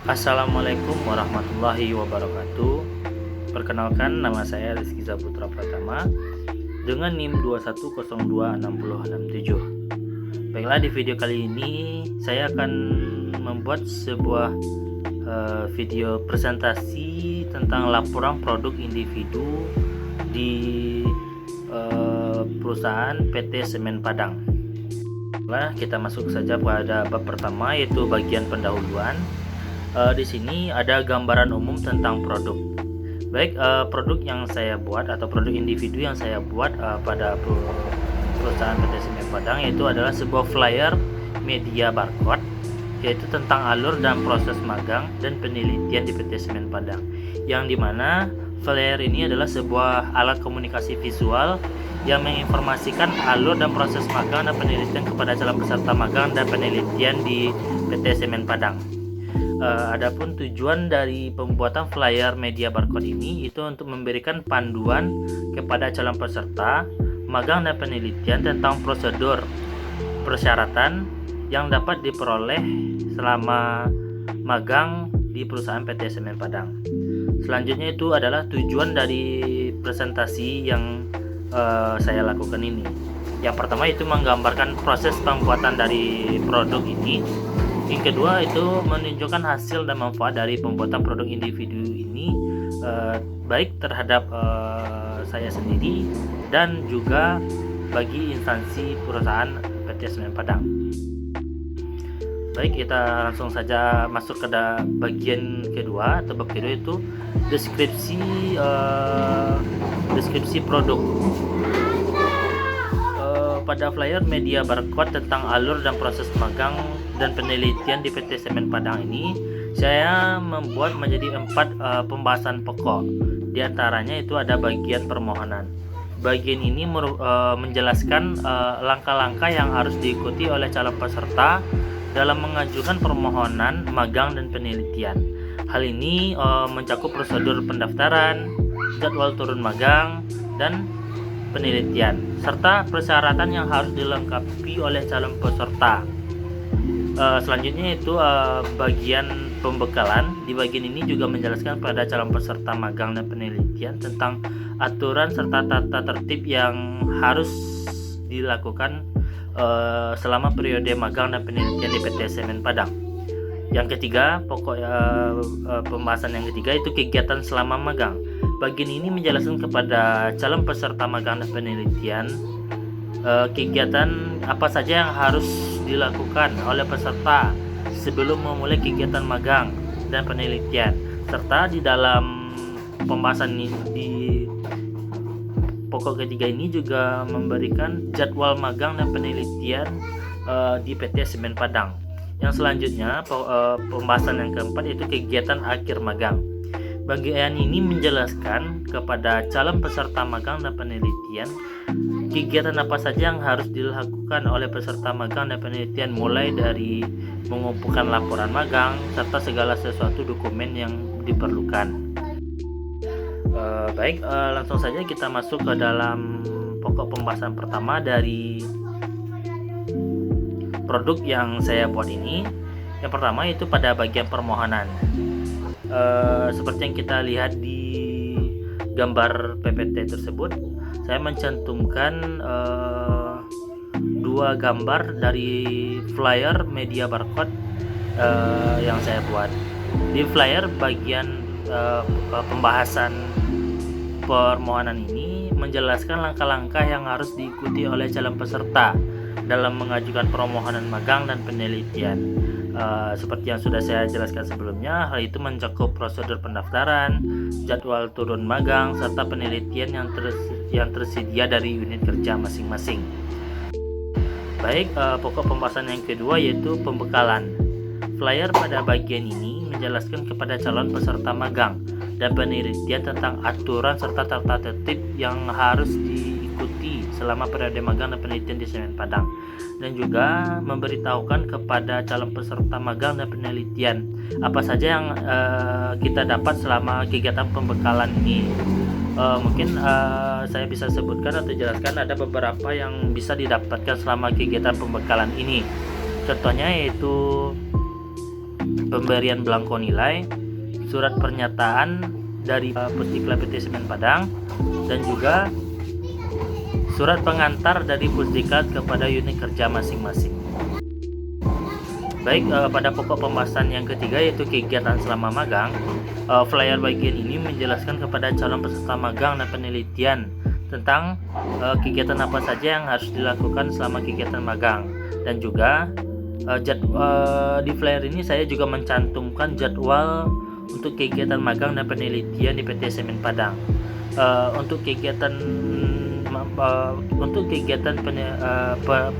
Assalamualaikum warahmatullahi wabarakatuh. Perkenalkan, nama saya Rizky Saputra Pratama dengan NIM 21026067. Baiklah, di video kali ini saya akan membuat sebuah video presentasi tentang laporan produk individu di perusahaan PT Semen Padang. Nah, kita masuk saja pada bab pertama, yaitu bagian pendahuluan. Di sini ada gambaran umum tentang produk. Baik, produk yang saya buat atau produk individu yang saya buat pada perusahaan PT Semen Padang yaitu adalah sebuah flyer media barcode, yaitu tentang alur dan proses magang dan penelitian di PT Semen Padang, yang dimana flyer ini adalah sebuah alat komunikasi visual yang menginformasikan alur dan proses magang dan penelitian kepada calon peserta magang dan penelitian di PT Semen Padang. Adapun tujuan dari pembuatan flyer media barcode ini itu untuk memberikan panduan kepada calon peserta magang dan penelitian tentang prosedur persyaratan yang dapat diperoleh selama magang di perusahaan PT Semen Padang. Selanjutnya itu adalah tujuan dari presentasi yang saya lakukan ini. Yang pertama itu menggambarkan proses pembuatan dari produk ini. Yang kedua itu menunjukkan hasil dan manfaat dari pembuatan produk individu ini, baik terhadap saya sendiri dan juga bagi instansi perusahaan PT Semen Padang. Baik, kita langsung saja masuk ke bagian kedua atau bab kedua, itu deskripsi produk. Pada flyer media barcode tentang alur dan proses magang dan penelitian di PT Semen Padang ini, saya membuat menjadi 4 pembahasan pokok. Di antaranya itu ada bagian permohonan. Bagian ini menjelaskan langkah-langkah yang harus diikuti oleh calon peserta dalam mengajukan permohonan magang dan penelitian. Hal ini mencakup prosedur pendaftaran, jadwal turun magang, dan penelitian, serta persyaratan yang harus dilengkapi oleh calon peserta. Selanjutnya itu bagian pembekalan. Di bagian ini juga menjelaskan pada calon peserta magang dan penelitian tentang aturan serta tata tertib yang harus dilakukan selama periode magang dan penelitian di PT Semen Padang. Yang ketiga, pembahasan yang ketiga itu kegiatan selama magang. Bagian ini menjelaskan kepada calon peserta magang dan penelitian kegiatan apa saja yang harus dilakukan oleh peserta sebelum memulai kegiatan magang dan penelitian, serta di dalam pembahasan di pokok ketiga ini juga memberikan jadwal magang dan penelitian di PT Semen Padang. Yang selanjutnya, pembahasan yang keempat itu kegiatan akhir magang. Bagian ini menjelaskan kepada calon peserta magang dan penelitian kegiatan apa saja yang harus dilakukan oleh peserta magang dan penelitian, mulai dari mengumpulkan laporan magang serta segala sesuatu dokumen yang diperlukan. Baik, langsung saja kita masuk ke dalam pokok pembahasan pertama dari produk yang saya buat ini. Yang pertama itu pada bagian permohonan. Seperti yang kita lihat di gambar PPT tersebut, saya mencantumkan 2 gambar dari flyer media barcode yang saya buat. Di flyer bagian pembahasan permohonan ini menjelaskan langkah-langkah yang harus diikuti oleh calon peserta dalam mengajukan permohonan magang dan penelitian. Seperti yang sudah saya jelaskan sebelumnya, hal itu mencakup prosedur pendaftaran, jadwal turun magang, serta penelitian yang tersedia dari unit kerja masing-masing. Baik, pokok pembahasan yang kedua yaitu pembekalan. Flyer pada bagian ini menjelaskan kepada calon peserta magang dan penelitian tentang aturan serta tata tertib yang harus diikuti selama periode magang dan penelitian di Semen Padang, dan juga memberitahukan kepada calon peserta magang dan penelitian apa saja yang kita dapat selama kegiatan pembekalan ini. Mungkin saya bisa sebutkan atau jelaskan ada beberapa yang bisa didapatkan selama kegiatan pembekalan ini. Contohnya yaitu pemberian belangko nilai, surat pernyataan dari Pusdiklat PT Semen Padang, dan juga surat pengantar dari Pusdiklat kepada unit kerja masing-masing. Baik, pada pokok pembahasan yang ketiga yaitu kegiatan selama magang, flyer bagian ini menjelaskan kepada calon peserta magang dan penelitian tentang kegiatan apa saja yang harus dilakukan selama kegiatan magang, dan juga di flyer ini saya juga mencantumkan jadwal untuk kegiatan magang dan penelitian di PT Semen Padang. Untuk kegiatan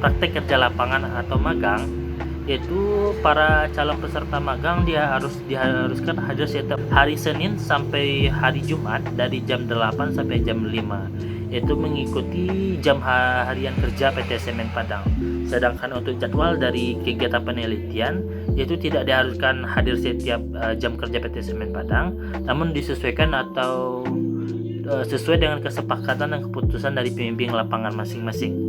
praktek kerja lapangan atau magang, yaitu para calon peserta magang diharuskan hadir setiap hari Senin sampai hari Jumat dari jam 8 sampai jam 5, yaitu mengikuti jam harian kerja PT Semen Padang. Sedangkan untuk jadwal dari kegiatan penelitian, yaitu tidak diharuskan hadir setiap jam kerja PT Semen Padang, namun disesuaikan atau sesuai dengan kesepakatan dan keputusan dari pembimbing lapangan masing-masing.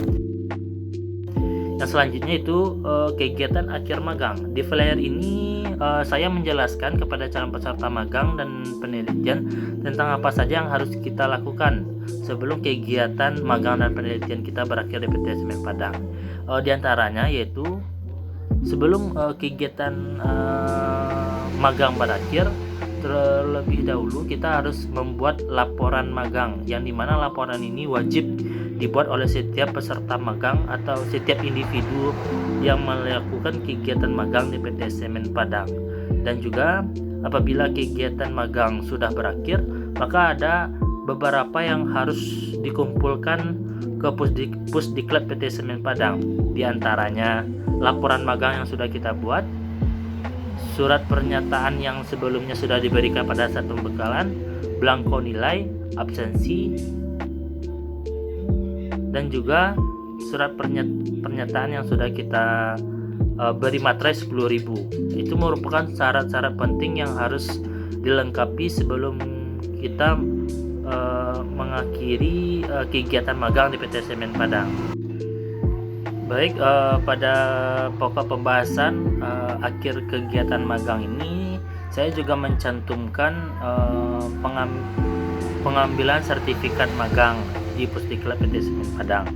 Yang selanjutnya itu kegiatan akhir magang. Di flyer ini saya menjelaskan kepada calon peserta magang dan penelitian tentang apa saja yang harus kita lakukan sebelum kegiatan magang dan penelitian kita berakhir di PT Semen Padang. Di antaranya yaitu sebelum kegiatan magang berakhir, terlebih dahulu kita harus membuat laporan magang, yang dimana laporan ini wajib dibuat oleh setiap peserta magang atau setiap individu yang melakukan kegiatan magang di PT Semen Padang. Dan juga apabila kegiatan magang sudah berakhir, maka ada beberapa yang harus dikumpulkan ke Pusdiklat PT Semen Padang. Di antaranya laporan magang yang sudah kita buat, surat pernyataan yang sebelumnya sudah diberikan pada saat pembekalan, belangko nilai, absensi, dan juga surat pernyataan yang sudah kita beri materai 10.000. Itu merupakan syarat-syarat penting yang harus dilengkapi sebelum kita mengakhiri kegiatan magang di PT Semen Padang. Baik, pada pokok pembahasan akhir kegiatan magang ini, saya juga mencantumkan pengambilan sertifikat magang di Pusdiklat PT Semen Padang,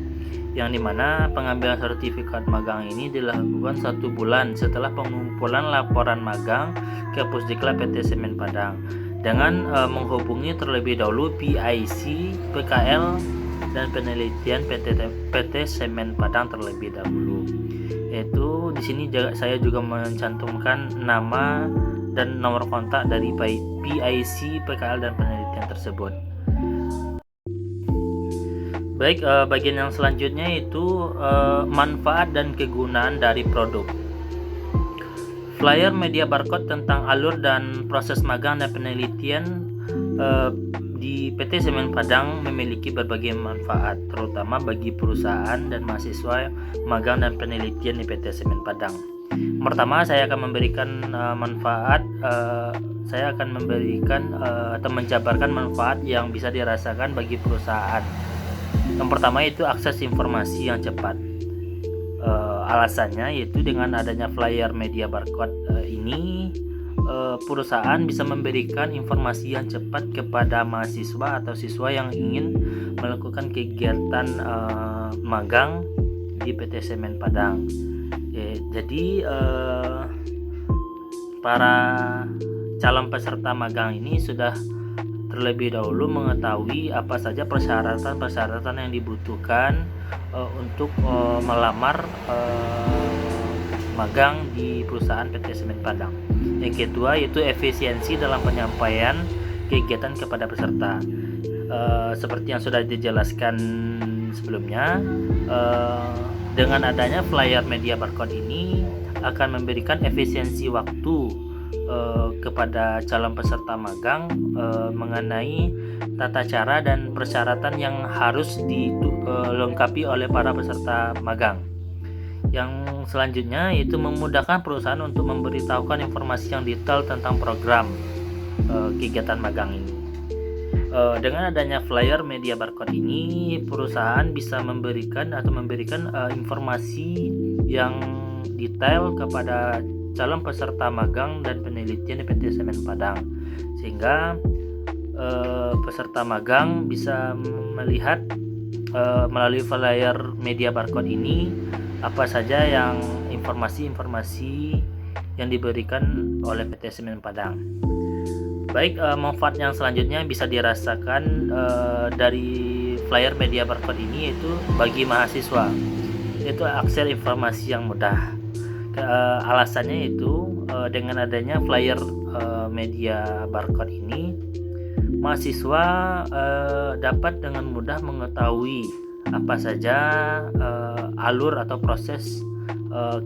yang dimana pengambilan sertifikat magang ini dilakukan 1 bulan setelah pengumpulan laporan magang ke Pusdiklat PT Semen Padang dengan menghubungi terlebih dahulu PIC, PKL, dan penelitian PT Semen Padang terlebih dahulu. Yaitu di sini saya juga mencantumkan nama dan nomor kontak dari PIC, PKL, dan penelitian tersebut. Baik, bagian yang selanjutnya itu manfaat dan kegunaan dari produk. Flyer media barcode tentang alur dan proses magang dan penelitian di PT Semen Padang memiliki berbagai manfaat, terutama bagi perusahaan dan mahasiswa magang dan penelitian di PT Semen Padang. Pertama, saya akan memberikan atau menjabarkan manfaat yang bisa dirasakan bagi perusahaan. Yang pertama itu akses informasi yang cepat. Alasannya yaitu dengan adanya flyer media barcode ini, perusahaan bisa memberikan informasi yang cepat kepada mahasiswa atau siswa yang ingin melakukan kegiatan magang di PT Semen Padang. Jadi para calon peserta magang ini sudah terlebih dahulu mengetahui apa saja persyaratan yang dibutuhkan untuk melamar magang di perusahaan PT Semen Padang. Yang kedua yaitu efisiensi dalam penyampaian kegiatan kepada peserta. Seperti yang sudah dijelaskan sebelumnya, dengan adanya flyer media barcode ini akan memberikan efisiensi waktu kepada calon peserta magang mengenai tata cara dan persyaratan yang harus dilengkapi oleh para peserta magang. Yang selanjutnya yaitu memudahkan perusahaan untuk memberitahukan informasi yang detail tentang program kegiatan magang ini. Dengan adanya flyer media barcode ini, perusahaan bisa memberikan informasi yang detail kepada calon peserta magang dan penelitian di PT Semen Padang, sehingga peserta magang bisa melihat melalui flyer media barcode ini apa saja yang informasi-informasi yang diberikan oleh PT Semen Padang. Baik, manfaat yang selanjutnya bisa dirasakan dari flyer media barcode ini, yaitu bagi mahasiswa, yaitu akses informasi yang mudah. Alasannya itu dengan adanya flyer media barcode ini, mahasiswa dapat dengan mudah mengetahui apa saja alur atau proses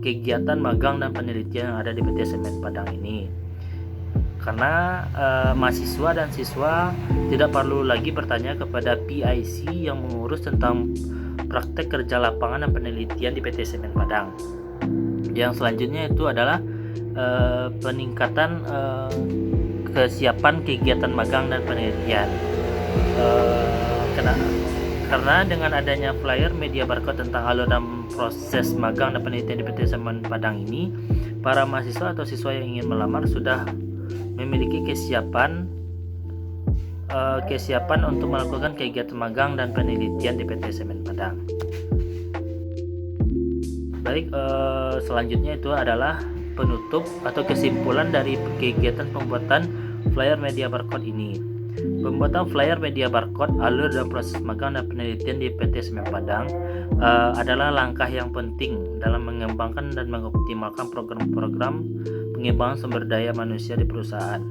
kegiatan magang dan penelitian yang ada di PT Semen Padang ini. Karena mahasiswa dan siswa tidak perlu lagi bertanya kepada PIC yang mengurus tentang praktek kerja lapangan dan penelitian di PT Semen Padang. Yang selanjutnya itu adalah peningkatan kesiapan kegiatan magang dan penelitian. Karena dengan adanya flyer media barcode tentang alur dan proses magang dan penelitian di PT Semen Padang ini, para mahasiswa atau siswa yang ingin melamar sudah memiliki kesiapan untuk melakukan kegiatan magang dan penelitian di PT Semen Padang. Baik, selanjutnya itu adalah penutup atau kesimpulan dari kegiatan pembuatan flyer media barcode ini. Pembuatan flyer media barcode alur dan proses magang dan penelitian di PT Semen Padang adalah langkah yang penting dalam mengembangkan dan mengoptimalkan program-program pengembangan sumber daya manusia di perusahaan.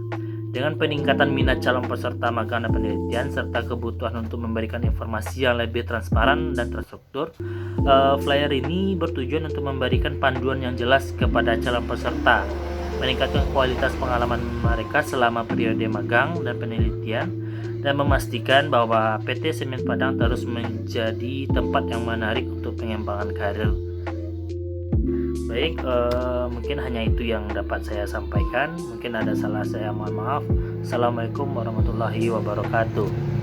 Dengan peningkatan minat calon peserta magang dan penelitian serta kebutuhan untuk memberikan informasi yang lebih transparan dan terstruktur, flyer ini bertujuan untuk memberikan panduan yang jelas kepada calon peserta, meningkatkan kualitas pengalaman mereka selama periode magang dan penelitian, dan memastikan bahwa PT Semen Padang terus menjadi tempat yang menarik untuk pengembangan karir. Baik, mungkin hanya itu yang dapat saya sampaikan. Mungkin ada salah saya, mohon maaf. Assalamualaikum warahmatullahi wabarakatuh.